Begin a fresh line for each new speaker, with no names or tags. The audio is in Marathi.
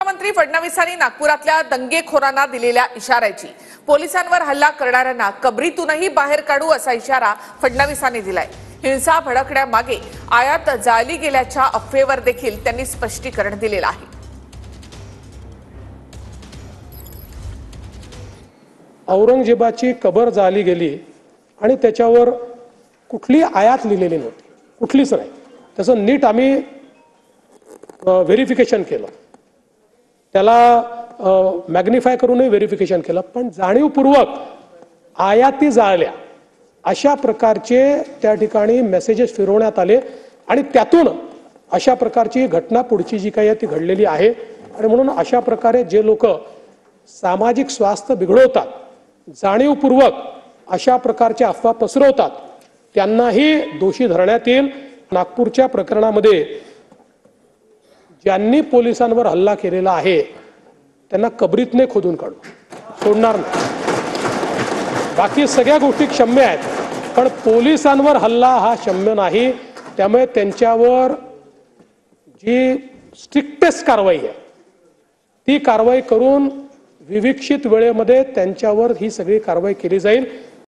मुख्यमंत्री फडणवीसांनी नागपुरातल्या दंगेखोरांना दिलेल्या इशाऱ्याची पोलिसांवर हल्ला करणाऱ्यांना कबरीतूनही बाहेर काढू असा इशारा फडणवीसांनी दिलाय। हिंसा भडकण्यामागे आयात जाळली गेल्याच्या अफवेवर देखील त्यांनी स्पष्टीकरण दिलेलं आहे।
औरंगजेबाची कबर जाळली गेली आणि त्याच्यावर कुठली आयात लिहिलेली नव्हती, कुठलीच नाही। त्याचं नीट आम्ही व्हेरिफिकेशन केलं, त्याला मॅग्निफाय करूनही व्हेरिफिकेशन केलं, पण जाणीवपूर्वक आयाती जाळल्या अशा प्रकारचे त्या ठिकाणी मेसेजेस फिरवण्यात आले आणि त्यातून अशा प्रकारची घटना पुढची जी काही आहे ती घडलेली आहे। आणि म्हणून अशा प्रकारे जे लोक सामाजिक स्वास्थ्य बिघडवतात, जाणीवपूर्वक अशा प्रकारच्या अफवा पसरवतात, त्यांनाही दोषी धरण्यात येईल। नागपूरच्या प्रकरणामध्ये ज्यांनी पोलिसांवर हल्ला केलेला आहे त्यांना कबरीतने खोदून काढू, सोडणार नाही। बाकी सगळ्या गोष्टी क्षम्य आहेत, पण पोलिसांवर हल्ला हा क्षम्य नाही। त्यामुळे त्यांच्यावर जी स्ट्रिक्टेस्ट कारवाई आहे ती कारवाई करून विविक्षित वेळेमध्ये त्यांच्यावर ही सगळी कारवाई केली जाईल।